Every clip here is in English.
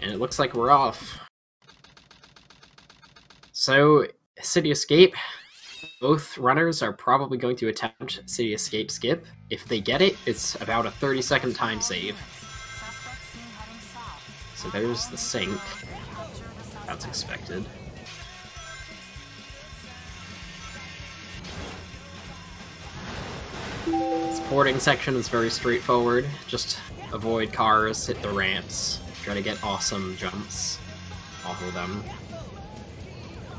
And it looks like we're off. So, City Escape. Both runners are probably going to attempt City Escape skip. If they get it, it's about a 30-second time save. So there's the sink. That's expected. This boarding section is very straightforward. Just avoid cars, hit the ramps, try to get awesome jumps. All of them.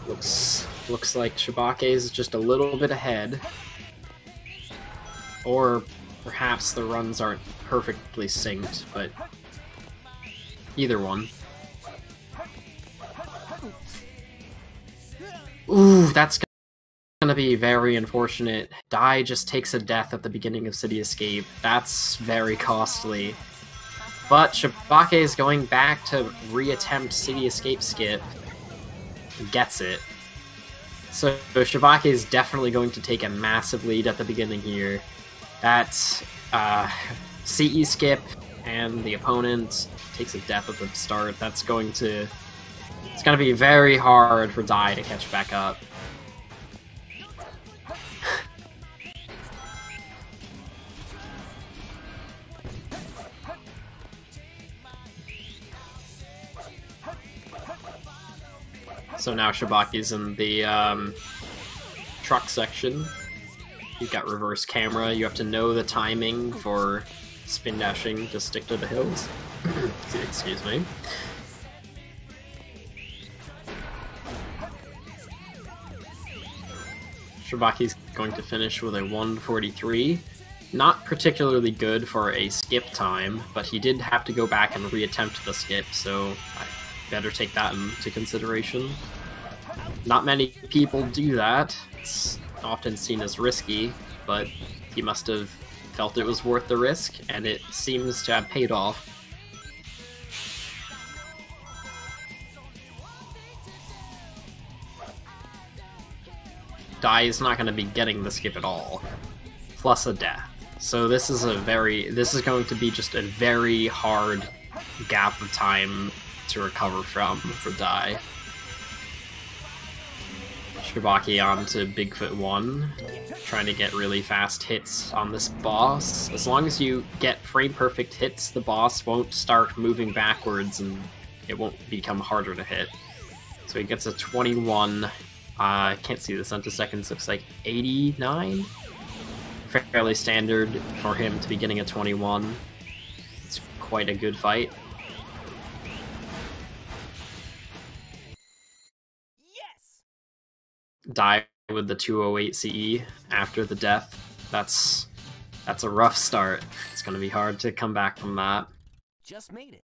Looks like Shibake is just a little bit ahead. Or perhaps the runs aren't perfectly synced, but either one. Ooh, that's gonna be very unfortunate. Dai just takes a death at the beginning of City Escape. That's very costly. But Shibake is going back to reattempt City Escape skip. Gets it. So Shibake is definitely going to take a massive lead at the beginning here. That's CE skip, and the opponent takes a death at the start. That's going to... It's going to be very hard for Dai to catch back up. So now Shibake's in the truck section. You've got reverse camera. You have to know the timing for spin dashing to stick to the hills. Excuse me. Shibake's going to finish with a 143. Not particularly good for a skip time, but he did have to go back and reattempt the skip, so I better take that into consideration. Not many people do that. It's often seen as risky, but he must have felt it was worth the risk, and it seems to have paid off. Dai is not going to be getting the skip at all, plus a death. So this is going to be just a very hard gap of time to recover from for Dai. Shibake on to Bigfoot 1, trying to get really fast hits on this boss. As long as you get frame-perfect hits, the boss won't start moving backwards and it won't become harder to hit. So he gets a 21. I can't see the centiseconds, looks like 89? Fairly standard for him to be getting a 21. It's quite a good fight. Die with the 208 CE after the death. That's a rough start. It's going to be hard to come back from that. Just made it.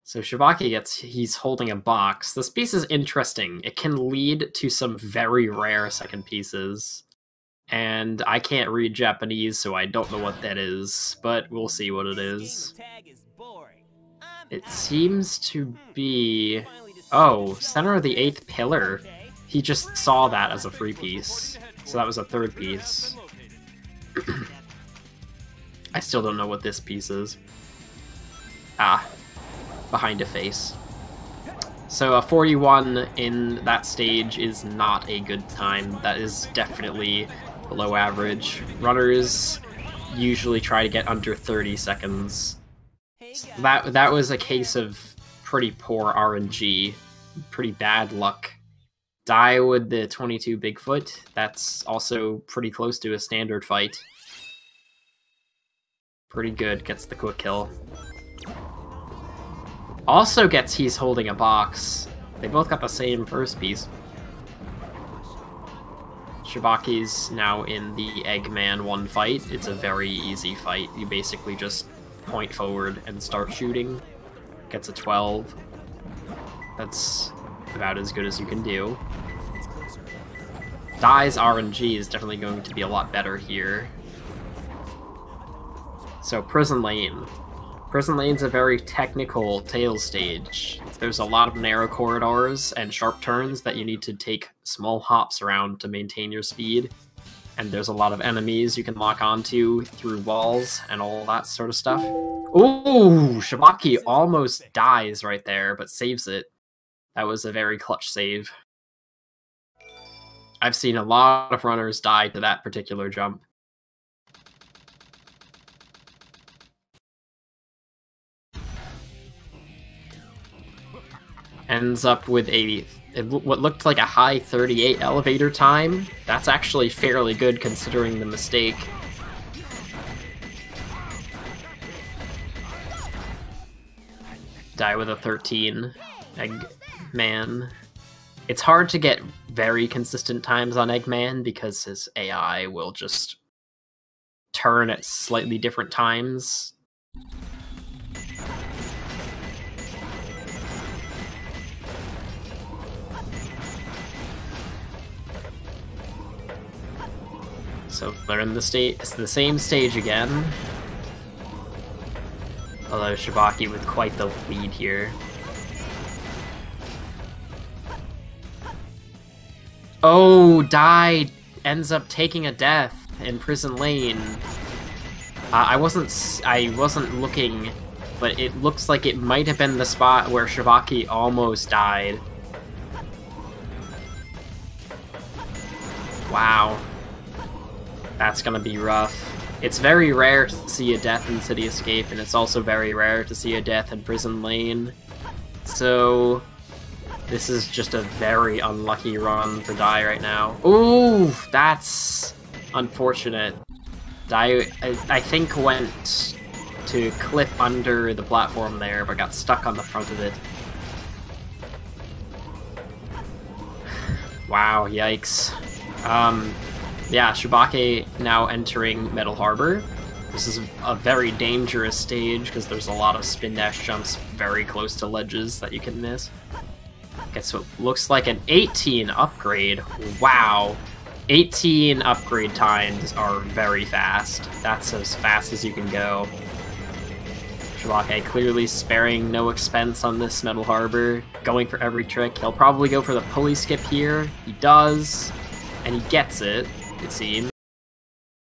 So Shibake he's holding a box. This piece is interesting. It can lead to some very rare second pieces. And I can't read Japanese, so I don't know what that is, but we'll see what it is. It seems to be... Oh, center of the 8th pillar. He just saw that as a free piece, so that was a third piece. I still don't know what this piece is. Ah, behind a face. So a 41 in that stage is not a good time. That is definitely below average. Runners usually try to get under 30 seconds. So that was a case of pretty poor RNG, pretty bad luck. Die with the 22 Bigfoot. That's also pretty close to a standard fight. Pretty good, gets the quick kill. Also gets he's holding a box. They both got the same first piece. Shibake's now in the Eggman 1 fight. It's a very easy fight. You basically just point forward and start shooting. Gets a 12. That's about as good as you can do. Dai's RNG is definitely going to be a lot better here. So Prison Lane. Prison Lane's a very technical tail stage. There's a lot of narrow corridors and sharp turns that you need to take small hops around to maintain your speed. And there's a lot of enemies you can lock onto through walls and all that sort of stuff. Ooh, Shibaki almost dies right there, but saves it. That was a very clutch save. I've seen a lot of runners die to that particular jump. Ends up with what looked like a high 38 elevator time. That's actually fairly good considering the mistake. Die with a 13. Eggman. It's hard to get very consistent times on Eggman because his AI will just turn at slightly different times. So they're in the same stage again. Although Shibaki with quite the lead here. Oh, Dai ends up taking a death in Prison Lane. I wasn't looking, but it looks like it might have been the spot where Shibaki almost died. Wow. That's gonna be rough. It's very rare to see a death in City Escape, and it's also very rare to see a death in Prison Lane. So this is just a very unlucky run for Dai right now. Ooh, that's unfortunate. Dai, I think, went to clip under the platform there, but got stuck on the front of it. Wow, yikes. Yeah, Shibaki now entering Metal Harbor. This is a very dangerous stage because there's a lot of spin dash jumps very close to ledges that you can miss. Gets what looks like an 18 upgrade. Wow. 18 upgrade times are very fast. That's as fast as you can go. Shibaki clearly sparing no expense on this Metal Harbor, going for every trick. He'll probably go for the pulley skip here. He does, and he gets it, it seems.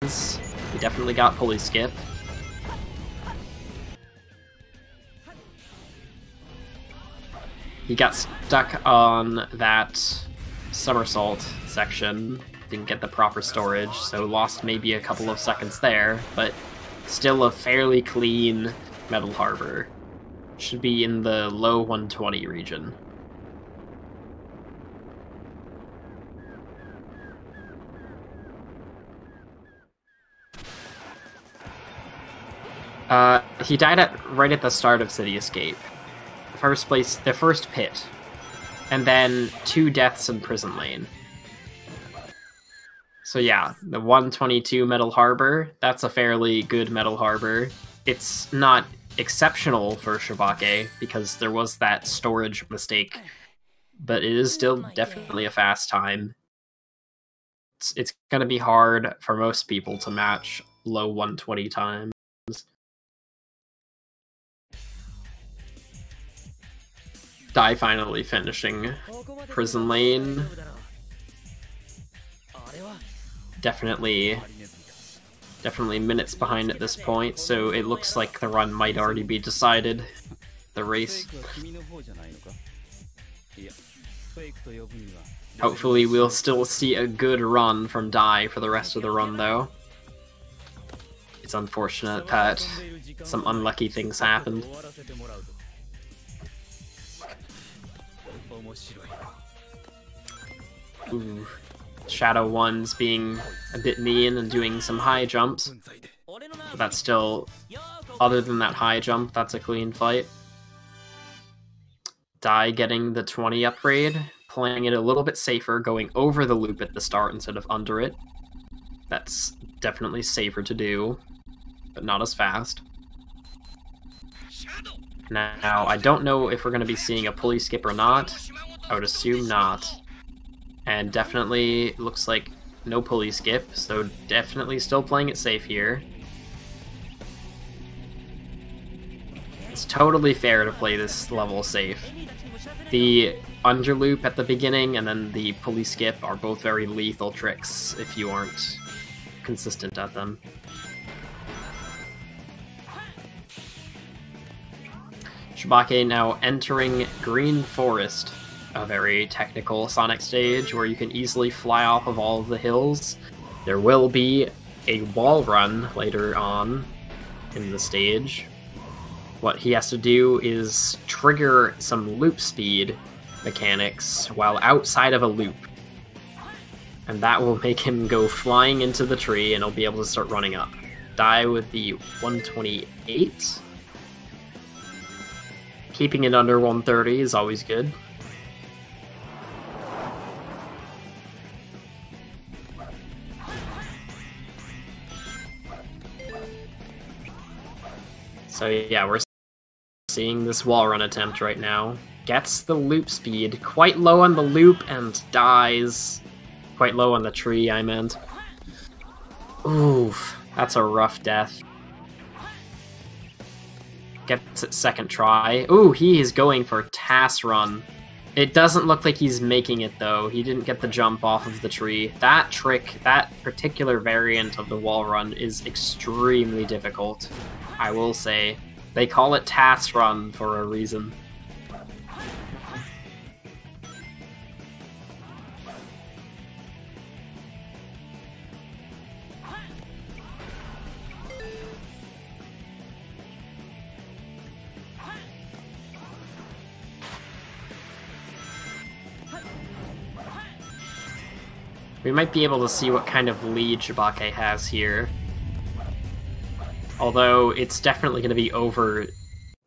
He definitely got pulley skip. He got stuck on that somersault section, didn't get the proper storage, so lost maybe a couple of seconds there, but still a fairly clean Metal Harbor. Should be in the low 120 region. He died right at the start of City Escape. The first pit, and then 2 deaths in Prison Lane. So yeah, the 122 Metal Harbor, that's a fairly good Metal Harbor. It's not exceptional for Shibaki, because there was that storage mistake, but it is still definitely a fast time. It's gonna be hard for most people to match low 120 times. Dai finally finishing Prison Lane. Definitely minutes behind at this point, so it looks like the run might already be decided. The race. Hopefully we'll still see a good run from Dai for the rest of the run, though. It's unfortunate that some unlucky things happened. Ooh. Shadow 1's being a bit mean and doing some high jumps. But that's still, other than that high jump, that's a clean fight. Dai getting the 20 upgrade, playing it a little bit safer, going over the loop at the start instead of under it. That's definitely safer to do, but not as fast. Now, I don't know if we're going to be seeing a pulley skip or not. I would assume not. And definitely looks like no pulley skip, so definitely still playing it safe here. It's totally fair to play this level safe. The underloop at the beginning and then the pulley skip are both very lethal tricks if you aren't consistent at them. Shibake now entering Green Forest, a very technical Sonic stage where you can easily fly off of all of the hills. There will be a wall run later on in the stage. What he has to do is trigger some loop speed mechanics while outside of a loop. And that will make him go flying into the tree and he'll be able to start running up. Die with the 128. Keeping it under 130 is always good. So yeah, we're seeing this wall run attempt right now. Gets the loop speed quite low on the loop and dies. Quite low on the tree, I meant. Oof, that's a rough death. Gets it second try. Ooh, he is going for TAS run. It doesn't look like he's making it though. He didn't get the jump off of the tree. That trick, that particular variant of the wall run is extremely difficult, I will say. They call it TAS run for a reason. We might be able to see what kind of lead Shibake has here. Although it's definitely going to be over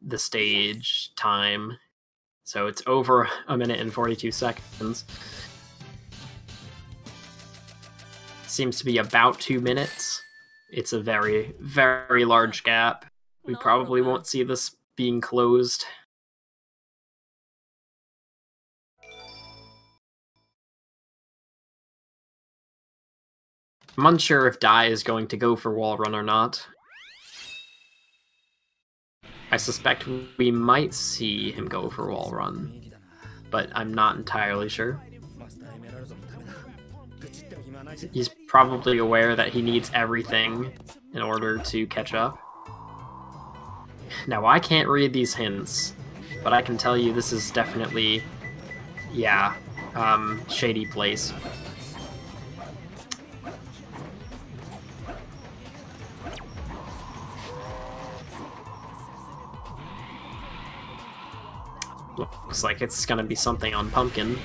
the stage time. So it's over 1 minute and 42 seconds. Seems to be about 2 minutes. It's a very, very large gap. We probably won't see this being closed. I'm unsure if Dai is going to go for wall run or not. I suspect we might see him go for wall run, but I'm not entirely sure. He's probably aware that he needs everything in order to catch up. Now, I can't read these hints, but I can tell you this is definitely, yeah, shady place. Looks like it's gonna be something on Pumpkin.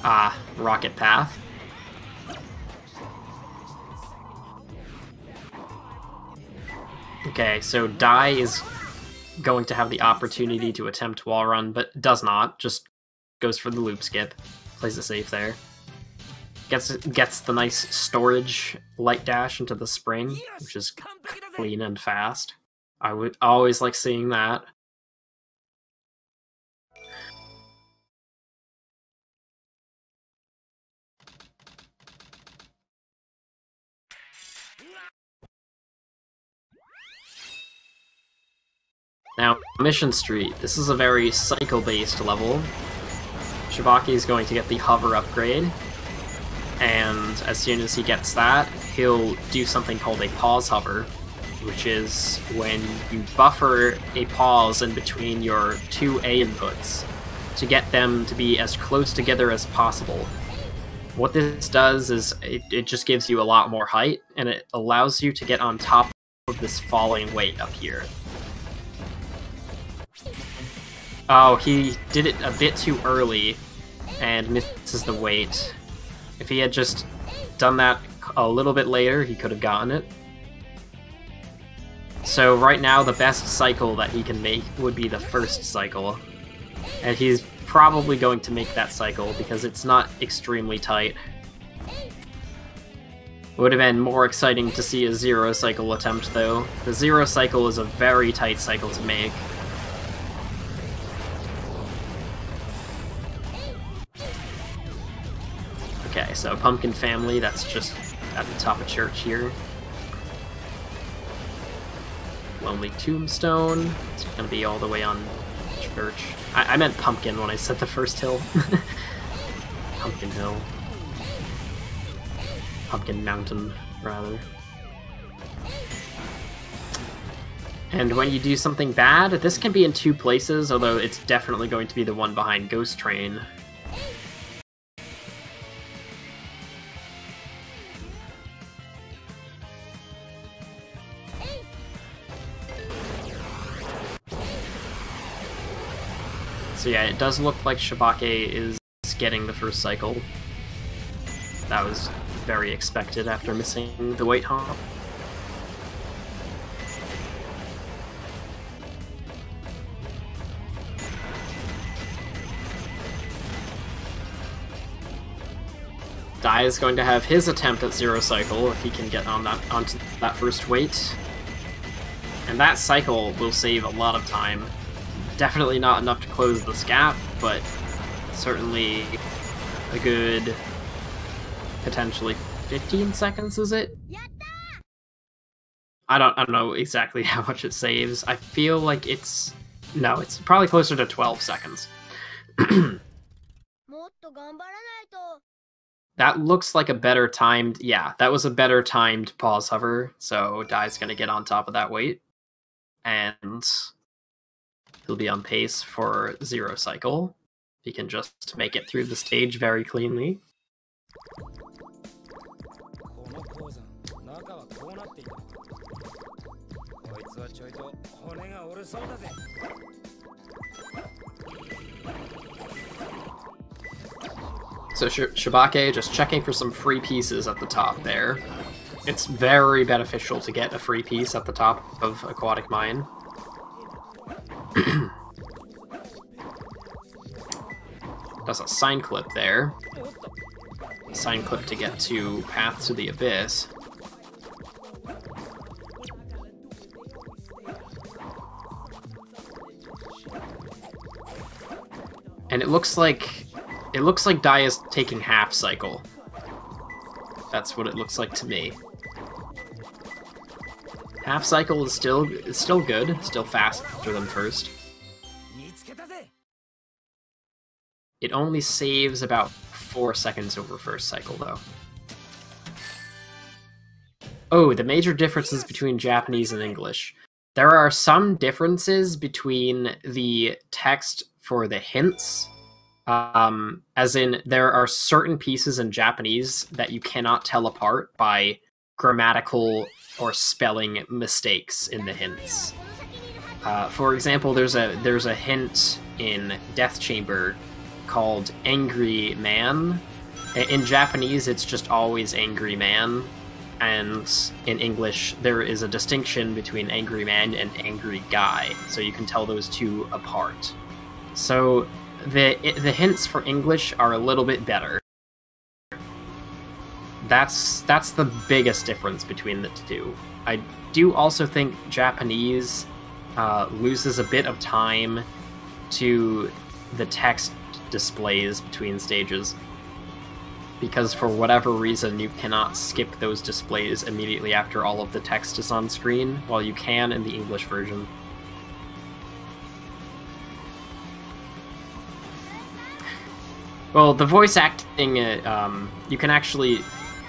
Ah, Rocket Path. Okay, so Dai is going to have the opportunity to attempt wall run, but does not. Just goes for the loop skip. Plays it safe there. Gets the nice storage light dash into the spring, which is clean and fast. I would always like seeing that. Now, Mission Street. This is a very cycle-based level. Shibake is going to get the hover upgrade. And as soon as he gets that, he'll do something called a pause hover, which is when you buffer a pause in between your two A inputs to get them to be as close together as possible. What this does is it just gives you a lot more height, and it allows you to get on top of this falling weight up here. Oh, he did it a bit too early and misses the weight. If he had just done that a little bit later, he could have gotten it. So right now, the best cycle that he can make would be the first cycle. And he's probably going to make that cycle because it's not extremely tight. It would have been more exciting to see a zero cycle attempt, though. The zero cycle is a very tight cycle to make. Okay, so Pumpkin Family, that's just at the top of church here. Lonely Tombstone, it's gonna be all the way on church. I meant Pumpkin when I said the first hill. Pumpkin Hill. Pumpkin Mountain. rather. And when you do something bad, this can be in 2 places, although it's definitely going to be the one behind Ghost Train. So yeah, it does look like Shibake is getting the first cycle. That was very expected after missing the weight hop. Dai is going to have his attempt at 0 cycle if he can get on onto that first weight. And that cycle will save a lot of time. Definitely not enough to close this gap, but certainly a good, potentially 15 seconds, is it? I don't know exactly how much it saves. I feel like it's probably closer to 12 seconds. That looks like a better timed, yeah, that was a better timed pause hover, so Dai's gonna get on top of that weight, and he'll be on pace for 0 cycle. He can just make it through the stage very cleanly. So Shibake just checking for some free pieces at the top there. It's very beneficial to get a free piece at the top of Aquatic Mine. Does a sign clip there. Sign clip to get to Path to the Abyss. And it looks like Dai is taking half cycle. That's what it looks like to me. Half cycle is still good, still faster than first. It only saves about 4 seconds over first cycle, though. Oh, the major differences between Japanese and English. There are some differences between the text for the hints. As in, there are certain pieces in Japanese that you cannot tell apart by grammatical or spelling mistakes in the hints. For example, there's a hint in Death Chamber called Angry Man. In Japanese, it's just always Angry Man, and in English, there is a distinction between Angry Man and Angry Guy, so you can tell those two apart. So the hints for English are a little bit better. That's the biggest difference between the two. I do also think Japanese loses a bit of time to the text displays between stages, because for whatever reason you cannot skip those displays immediately after all of the text is on screen, while you can in the English version. Well, the voice acting, you can actually,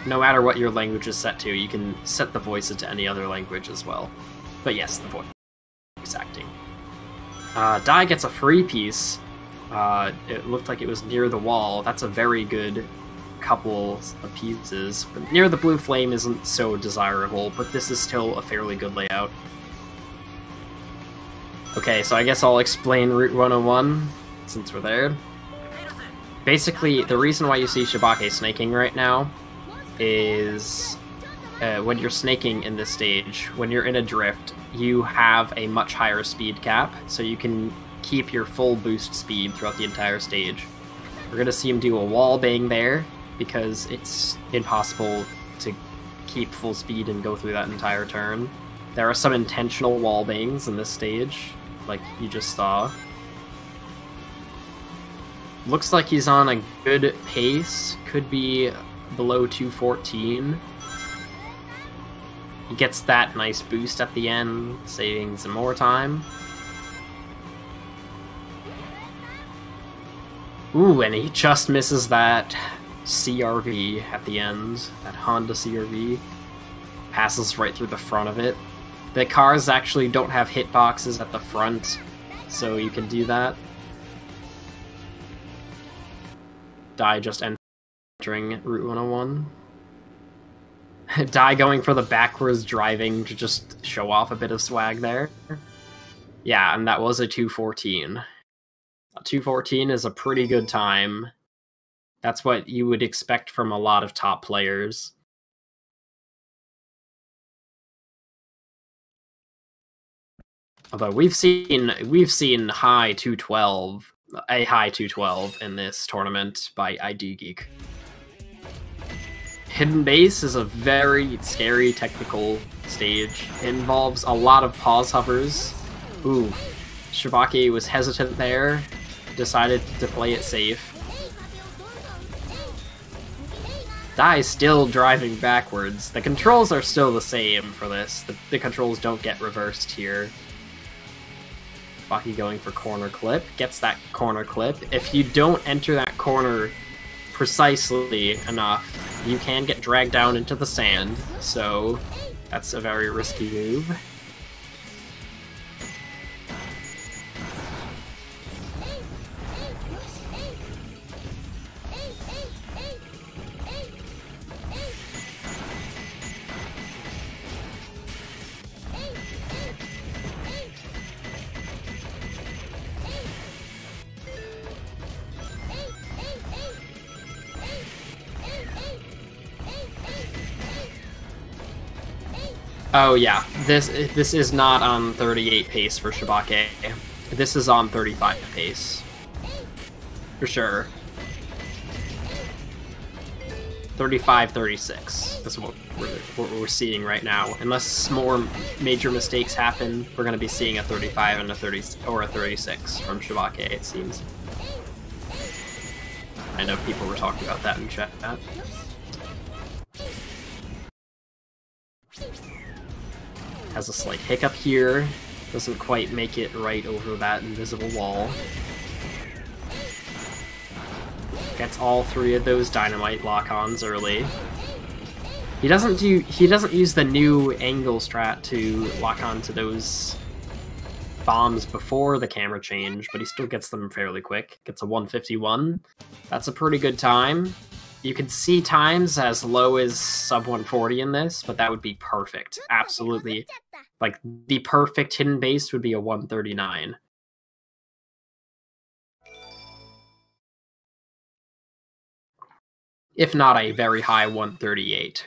no matter what your language is set to, you can set the voices to any other language as well. But yes, the voice acting. Dai gets a free piece. It looked like it was near the wall. That's a very good couple of pieces. But near the blue flame isn't so desirable, but this is still a fairly good layout. Okay, so I guess I'll explain Route 101, since we're there. Basically, the reason why you see Shibake snaking right now is when you're snaking in this stage, when you're in a drift, you have a much higher speed cap, so you can keep your full boost speed throughout the entire stage. We're going to see him do a wall bang there, because it's impossible to keep full speed and go through that entire turn. There are some intentional wall bangs in this stage, like you just saw. Looks like he's on a good pace, could be below 214. He gets that nice boost at the end, saving some more time. Ooh, and he just misses that CRV at the end, that Honda CRV. passes right through the front of it. The cars actually don't have hitboxes at the front, so you can do that. Dai just entering Route 101. Dai going for the backwards driving to just show off a bit of swag there. Yeah, and that was a 2:14. A 2:14 is a pretty good time. That's what you would expect from a lot of top players. Although we've seen high 212, a high 212 in this tournament by ID Geek. Hidden Base is a very scary technical stage. It involves a lot of pause hovers. Ooh, Shibaki was hesitant there, decided to play it safe. Dai's still driving backwards. The controls are still the same for this. The controls don't get reversed here. Shibaki going for corner clip, gets that corner clip. If you don't enter that corner precisely enough, you can get dragged down into the sand, so that's a very risky move. Oh yeah, this is not on 38 pace for Shibake. This is on 35 pace. For sure. 35, 36. That's what we're seeing right now. Unless more major mistakes happen, we're going to be seeing a 35 and a 30 or a 36 from Shibake, it seems. I know people were talking about that in chat. Has a slight hiccup here. Doesn't quite make it right over that invisible wall. Gets all three of those dynamite lock-ons early. He doesn't use the new angle strat to lock onto those bombs before the camera change, but he still gets them fairly quick. Gets a 151. That's a pretty good time. You can see times as low as sub 140 in this, but that would be perfect. Absolutely. Like, the perfect hidden base would be a 139. If not a very high 138.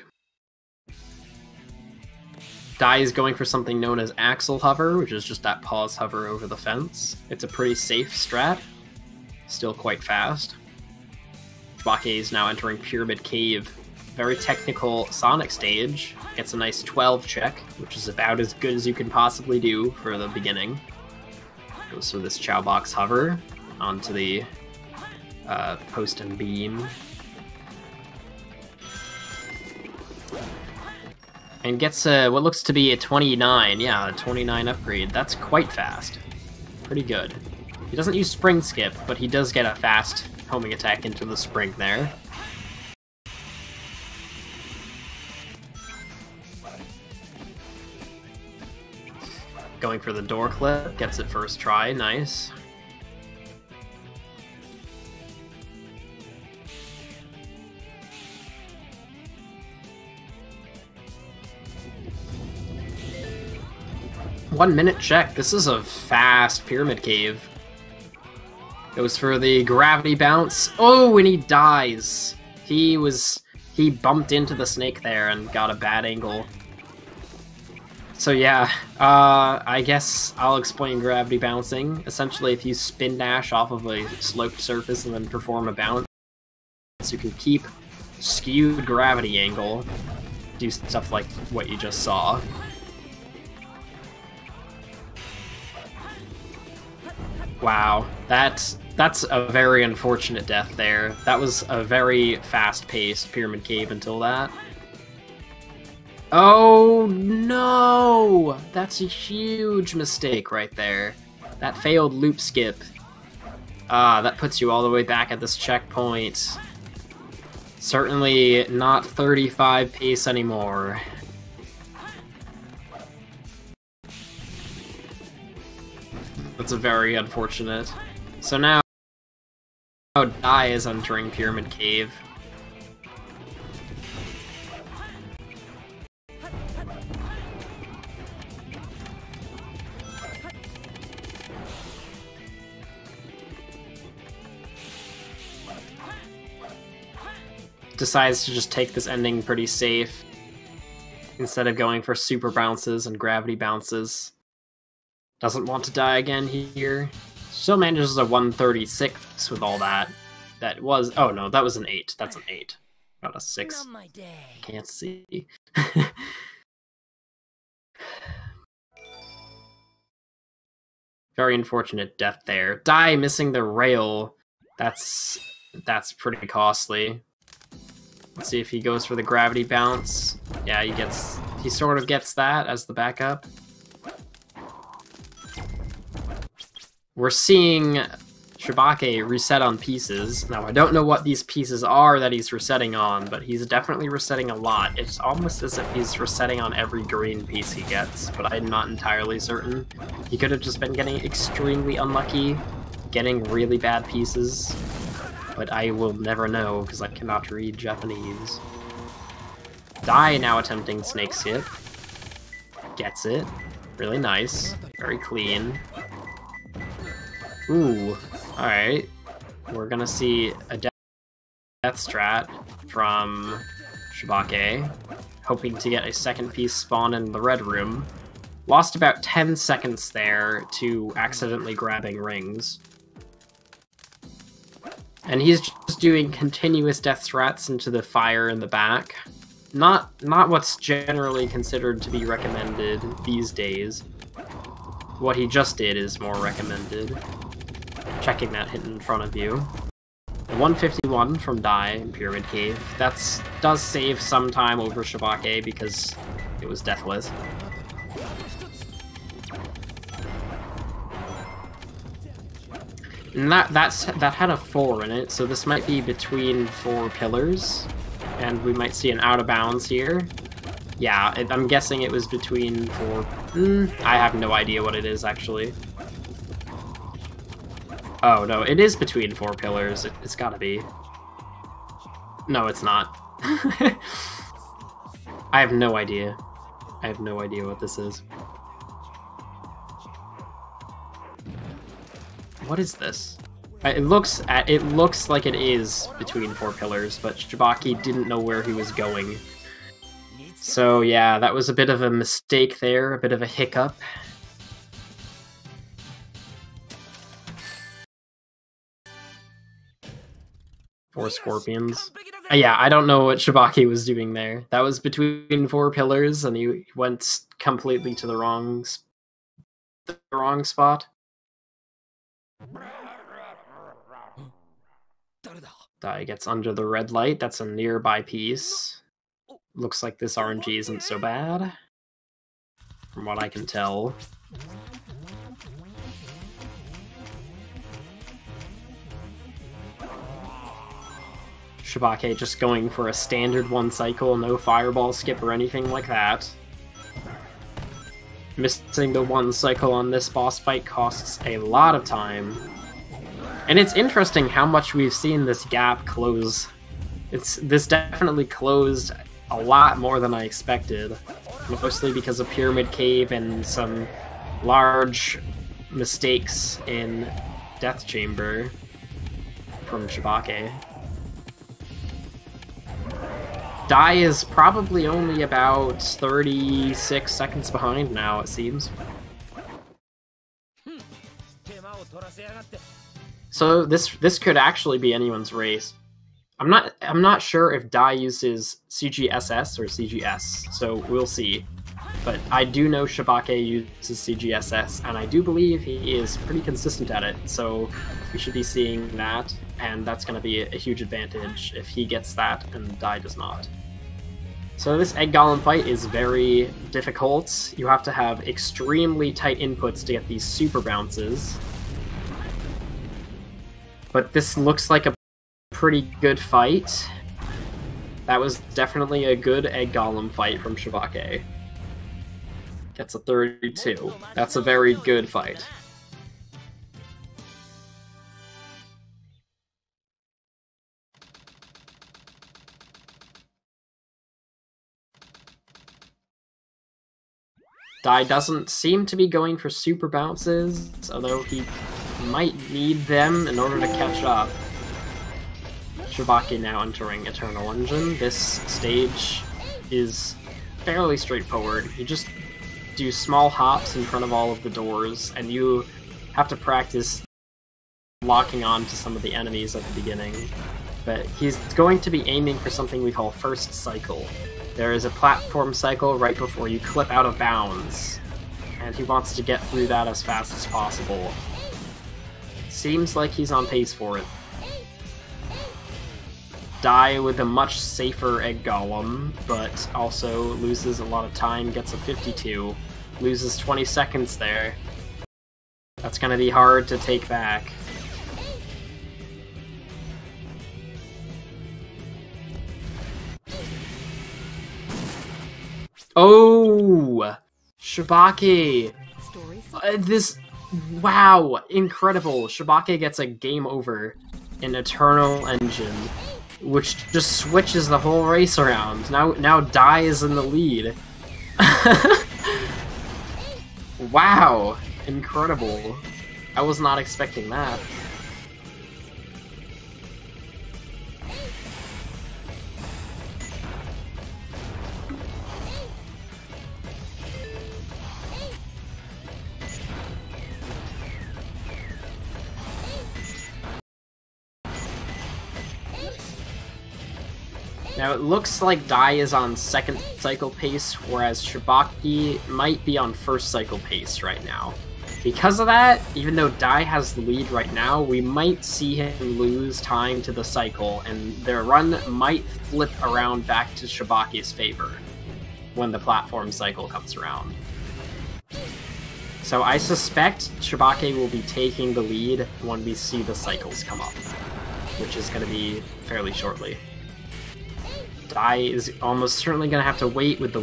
Dai is going for something known as axle hover, which is just that pause hover over the fence. It's a pretty safe strat. Still quite fast. Shibake is now entering Pyramid Cave. Very technical Sonic stage. Gets a nice 12 check, which is about as good as you can possibly do for the beginning. Goes through this Chow Box hover onto the post and beam. And gets what looks to be a 29. Yeah, a 29 upgrade. That's quite fast. Pretty good. He doesn't use Spring Skip, but he does get a fast homing attack into the spring there. Going for the door clip, gets it first try, nice. One minute check, this is a fast Pyramid Cave. Goes for the gravity bounce. Oh, and he dies. He bumped into the snake there and got a bad angle. So yeah, I guess I'll explain gravity bouncing. Essentially, if you spin dash off of a sloped surface and then perform a bounce, you can keep skewed gravity angle, do stuff like what you just saw. Wow, that's a very unfortunate death there. That was a very fast-paced Pyramid Cave until that. Oh no! That's a huge mistake right there. That failed loop skip. That puts you all the way back at this checkpoint. Certainly not 35 pace anymore. That's a very unfortunate. So now Dai is entering Pyramid Cave. Decides to just take this ending pretty safe instead of going for super bounces and gravity bounces. Doesn't want to die again here. Still manages a 136 with all that. That was... oh no, that was an 8. That's an 8. Not a 6. Can't see. Very unfortunate death there. Dai missing the rail. That's pretty costly. Let's see if he goes for the gravity bounce. Yeah, he sort of gets that as the backup. We're seeing Shibake reset on pieces. Now, I don't know what these pieces are that he's resetting on, but he's definitely resetting a lot. It's almost as if he's resetting on every green piece he gets, but I'm not entirely certain. He could have just been getting extremely unlucky, getting really bad pieces. But I will never know, because I cannot read Japanese. Dai now attempting Snake Skip. Gets it. Really nice. Very clean. Ooh. Alright. We're gonna see a death strat from Shibake. Hoping to get a second piece spawn in the red room. Lost about 10 seconds there to accidentally grabbing rings. And he's just doing continuous death strats into the fire in the back. Not what's generally considered to be recommended these days. What he just did is more recommended. Checking that hit in front of you. The 151 from Dai in Pyramid Cave. That does save some time over Shibake because it was deathless. And that had a 4 in it, so this might be between 4 pillars, and we might see an out of bounds here. Yeah, I'm guessing it was between 4... I have no idea what it is, actually. Oh, no, it is between 4 pillars. It's gotta be. No, it's not. I have no idea. I have no idea what this is. What is this? It looks like it is between 4 pillars, but Shibake didn't know where he was going. So yeah, that was a bit of a mistake there, a bit of a hiccup. Four scorpions. Yeah, I don't know what Shibake was doing there. That was between 4 pillars, and he went completely to the wrong spot. Dai gets under the red light. That's a nearby piece. Looks like this RNG isn't so bad, from what I can tell. Shibake just going for a standard 1 cycle, no fireball skip or anything like that. Missing the 1 cycle on this boss fight costs a lot of time. And it's interesting how much we've seen this gap close. This definitely closed a lot more than I expected. Mostly because of Pyramid Cave and some large mistakes in Death Chamber from Shibake. Dai is probably only about 36 seconds behind now, it seems. So this could actually be anyone's race. I'm not sure if Dai uses CGSS or CGS, so we'll see. But I do know Shibake uses CGSS, and I do believe he is pretty consistent at it, so we should be seeing that, and that's going to be a huge advantage if he gets that and Dai does not. So this Egg Golem fight is very difficult. You have to have extremely tight inputs to get these super bounces. But this looks like a pretty good fight. That was definitely a good Egg Golem fight from Shibake. Gets a 32. That's a very good fight. Dai doesn't seem to be going for super bounces, although he might need them in order to catch up. Shibaki now entering Eternal Engine. This stage is fairly straightforward. You just do small hops in front of all of the doors, and you have to practice locking on to some of the enemies at the beginning. But he's going to be aiming for something we call First Cycle. There is a platform cycle right before you clip out of bounds, and he wants to get through that as fast as possible. Seems like he's on pace for it. Dai with a much safer Egg Golem, but also loses a lot of time, gets a 52, loses 20 seconds there. That's gonna be hard to take back. Oh! Shibaki! Wow! Incredible! Shibaki gets a game over in Eternal Engine, which just switches the whole race around. Now Dai is in the lead. Wow! Incredible. I was not expecting that. Now it looks like Dai is on second cycle pace, whereas Shibaki might be on first cycle pace right now. Because of that, even though Dai has the lead right now, we might see him lose time to the cycle, and their run might flip around back to Shibaki's favor when the platform cycle comes around. So I suspect Shibaki will be taking the lead when we see the cycles come up, which is going to be fairly shortly. Dai is almost certainly going to have to wait with the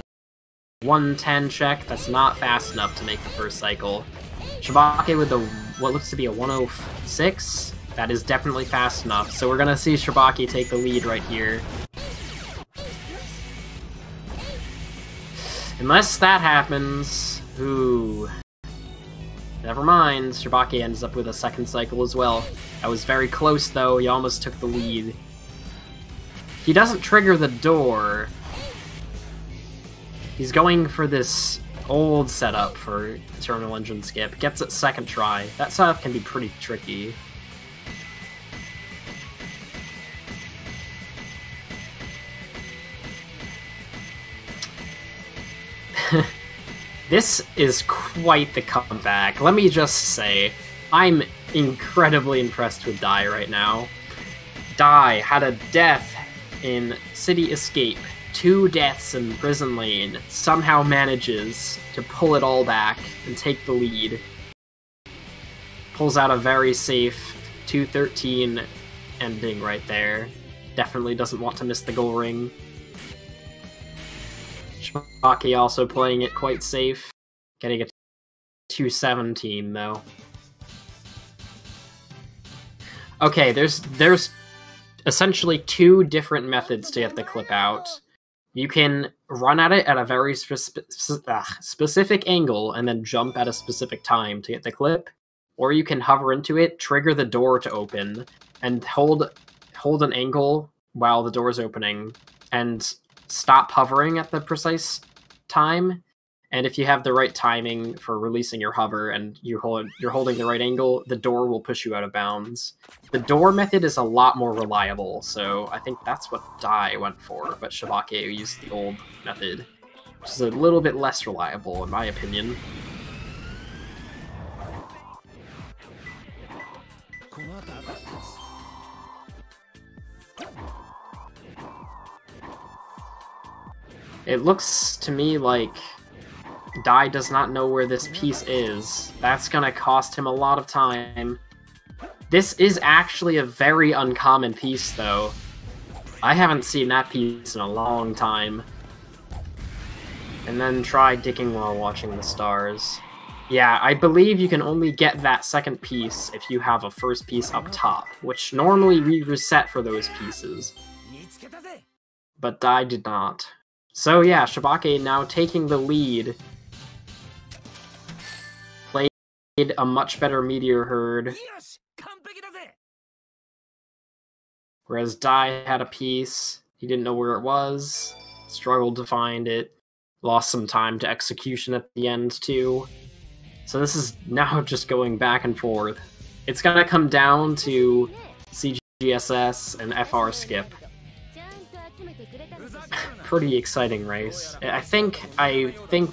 110 check. That's not fast enough to make the first cycle. Shibaki with the what looks to be a 106. That is definitely fast enough. So we're going to see Shibaki take the lead right here. Unless that happens... Ooh. Never mind. Shibaki ends up with a second cycle as well. That was very close, though. He almost took the lead. He doesn't trigger the door. He's going for this old setup for Eternal Engine skip. Gets it second try. That setup can be pretty tricky. This is quite the comeback. Let me just say, I'm incredibly impressed with Dai right now. Dai had a death in City Escape, 2 deaths in Prison Lane, somehow manages to pull it all back and take the lead. Pulls out a very safe 213 ending right there. Definitely doesn't want to miss the goal ring. Shibaki also playing it quite safe. Getting a 217 though. Okay, there's essentially 2 different methods to get the clip out. You can run at it at a very specific angle and then jump at a specific time to get the clip, or you can hover into it, trigger the door to open, and hold an angle while the door is opening, and stop hovering at the precise time. And if you have the right timing for releasing your hover and you're holding the right angle, the door will push you out of bounds. The door method is a lot more reliable, so I think that's what Dai went for, but Shibaki used the old method, which is a little bit less reliable in my opinion. It looks to me like Dai does not know where this piece is. That's gonna cost him a lot of time. This is actually a very uncommon piece, though. I haven't seen that piece in a long time. And then try digging while watching the stars. Yeah, I believe you can only get that second piece if you have a first piece up top, which normally we reset for those pieces. But Dai did not. So yeah, Shibaki now taking the lead a much better meteor herd. Whereas Dai had a piece, he didn't know where it was, struggled to find it, lost some time to execution at the end too. So this is now just going back and forth. It's gonna come down to CGSS and FR skip. Pretty exciting race. I think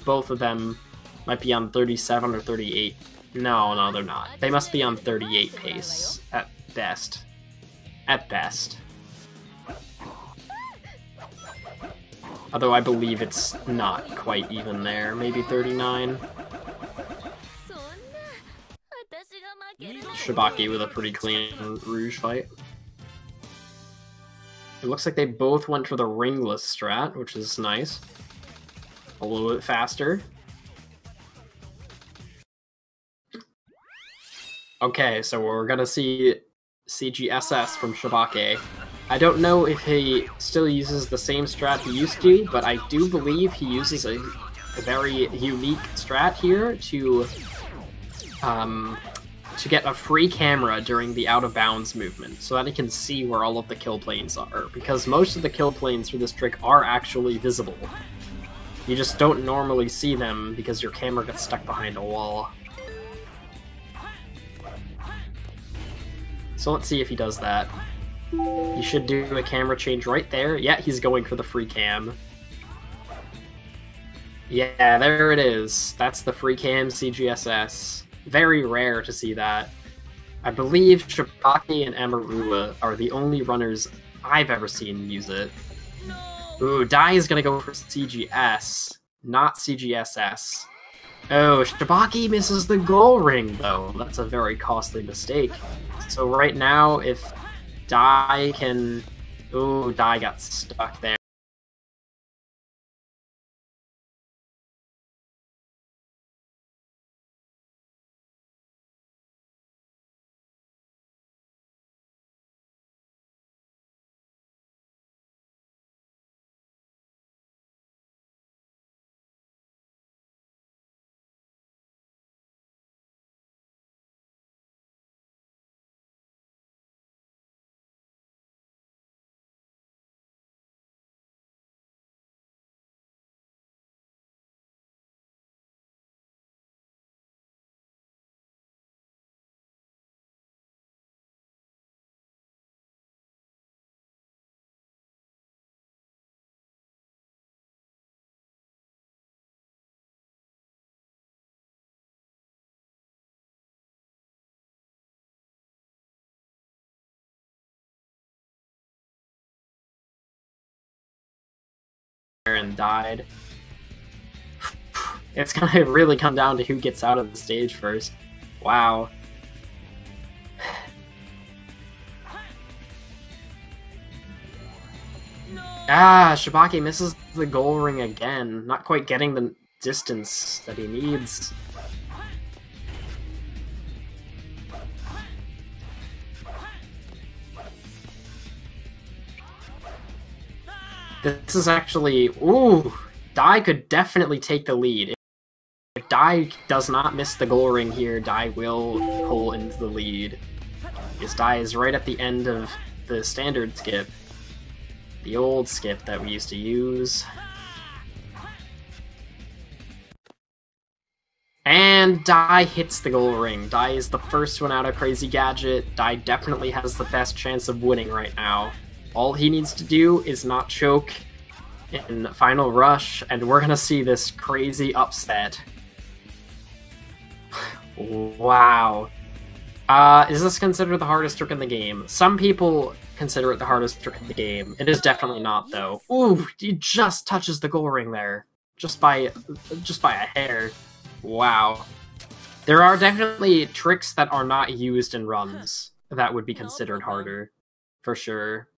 both of them might be on 37 or 38. No, they're not. They must be on 38 pace at best. At best. Although I believe it's not quite even there. Maybe 39. Shibaki with a pretty clean Rouge fight. It looks like they both went for the ringless strat, which is nice. A little bit faster. Okay, so we're gonna see CGSS from Shibaki. I don't know if he still uses the same strat he used to, but I do believe he uses a very unique strat here to get a free camera during the out-of-bounds movement, so that he can see where all of the kill planes are, because most of the kill planes for this trick are actually visible. You just don't normally see them because your camera gets stuck behind a wall. So let's see if he does that. He should do a camera change right there. Yeah, he's going for the free cam. Yeah, there it is. That's the free cam CGSS. Very rare to see that. I believe Shibaki and Amarula are the only runners I've ever seen use it. Ooh, Dai is gonna go for CGS, not CGSS. Oh, Shibaki misses the goal ring, though. That's a very costly mistake. So right now, if Dai can... Ooh, Dai got stuck there. And died. It's gonna really come down to who gets out of the stage first. Wow. Ah, Shibaki misses the goal ring again, not quite getting the distance that he needs. This is actually... Ooh! Dai could definitely take the lead. If Dai does not miss the goal ring here, Dai will pull into the lead. Because Dai is right at the end of the standard skip. The old skip that we used to use. And Dai hits the goal ring. Dai is the first one out of Crazy Gadget. Dai definitely has the best chance of winning right now. All he needs to do is not choke in Final Rush, and we're gonna see this crazy upset. Wow. Is this considered the hardest trick in the game? Some people consider it the hardest trick in the game. It is definitely not, though. Ooh, he just touches the goal ring there. Just by a hair. Wow. There are definitely tricks that are not used in runs that would be considered harder. For sure.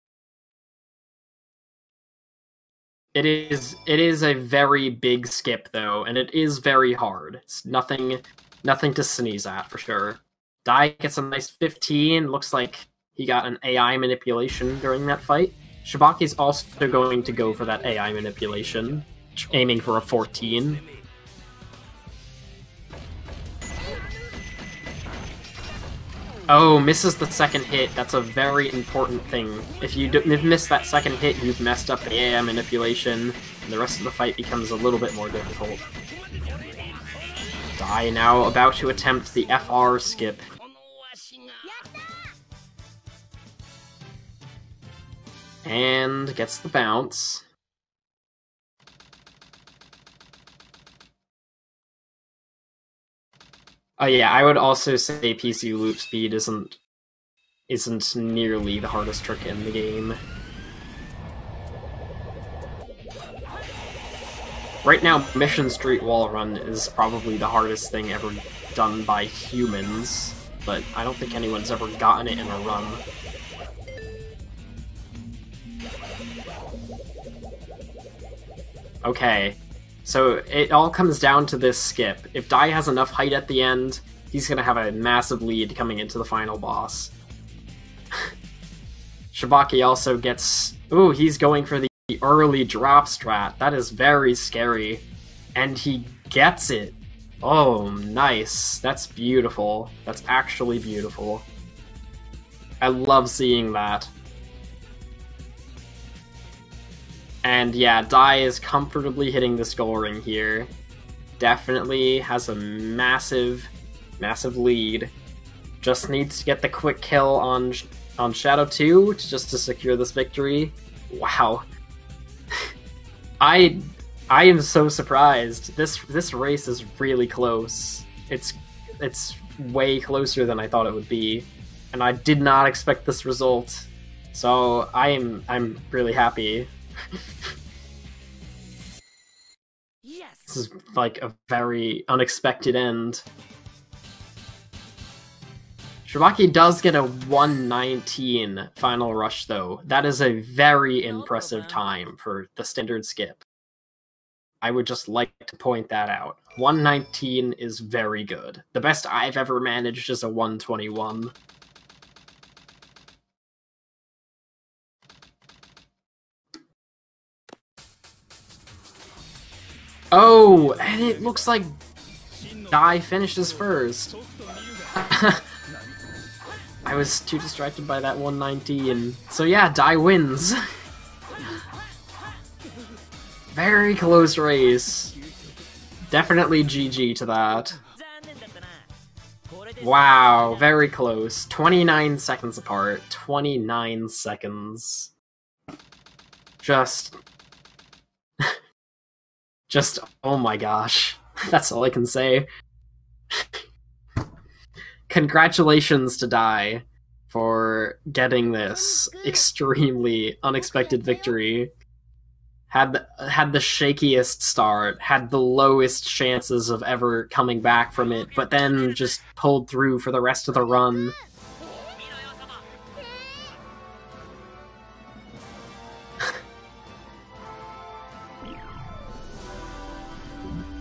It is a very big skip, though, and it is very hard. It's nothing to sneeze at, for sure. Dai gets a nice 15. Looks like he got an AI manipulation during that fight. Shibaki's also going to go for that AI manipulation, aiming for a 14. Oh, misses the second hit. That's a very important thing. If you miss that second hit, you've messed up the AI manipulation, and the rest of the fight becomes a little bit more difficult. Dai now about to attempt the FR skip. And gets the bounce. Oh yeah, I would also say PC loop speed isn't nearly the hardest trick in the game. Right now, Mission Street Wall Run is probably the hardest thing ever done by humans, but I don't think anyone's ever gotten it in a run. Okay, so it all comes down to this skip. If Dai has enough height at the end, he's gonna have a massive lead coming into the final boss. Shibaki also gets... Ooh, he's going for the early drop strat. That is very scary. And he gets it. Oh, nice. That's beautiful. That's actually beautiful. I love seeing that. And yeah, Dai is comfortably hitting the skull ring here. Definitely has a massive, massive lead. Just needs to get the quick kill on Shadow 2 just to secure this victory. Wow. I am so surprised. This race is really close. It's way closer than I thought it would be, and I did not expect this result. So I'm really happy. Yes. This is like a very unexpected end. Shibaki does get a 119 final rush though. That is a very impressive time for the standard skip. I would just like to point that out. 119 is very good. The best I've ever managed is a 121. Oh, and it looks like Dai finishes first. I was too distracted by that 119. So yeah, Dai wins. Very close race. Definitely GG to that. Wow, very close. 29 seconds apart. 29 seconds. Just, oh my gosh. That's all I can say. Congratulations to Dai for getting this extremely unexpected victory. Had the shakiest start, had the lowest chances of ever coming back from it, but then just pulled through for the rest of the run.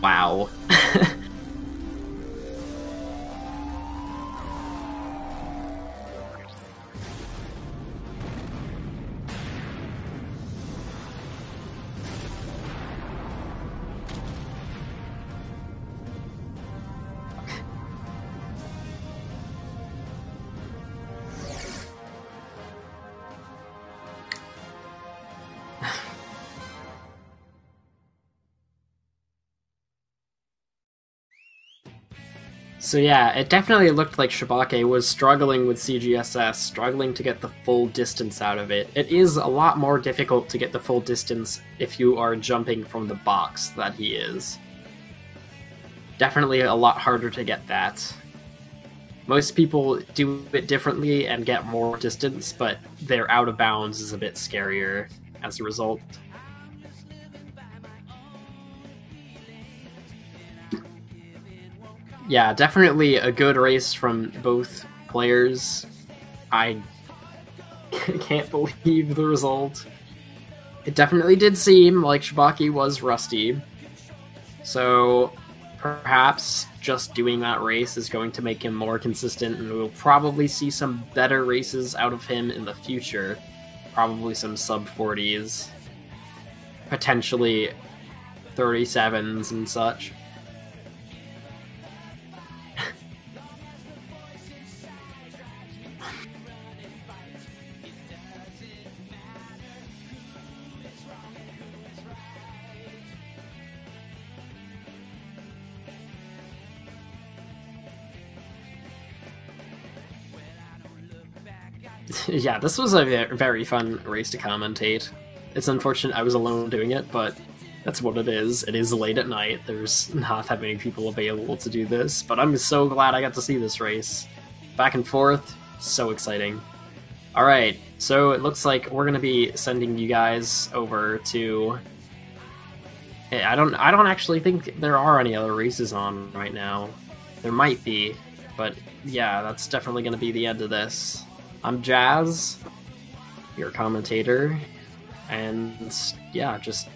Wow. So yeah, it definitely looked like Shibake was struggling with CGSS, struggling to get the full distance out of it. It is a lot more difficult to get the full distance if you are jumping from the box that he is. Definitely a lot harder to get that. Most people do it differently and get more distance, but their out of bounds is a bit scarier as a result. Yeah, definitely a good race from both players. I can't believe the result. It definitely did seem like Shibaki was rusty. So perhaps just doing that race is going to make him more consistent, and we'll probably see some better races out of him in the future. Probably some sub-40s. Potentially 37s and such. Yeah, this was a very fun race to commentate. It's unfortunate I was alone doing it, but that's what it is. It is late at night. There's not that many people available to do this, but I'm so glad I got to see this race. Back and forth, so exciting. Alright, so it looks like we're gonna be sending you guys over to... I don't actually think there are any other races on right now. There might be, but yeah, that's definitely gonna be the end of this. I'm Jazz, your commentator, and yeah, just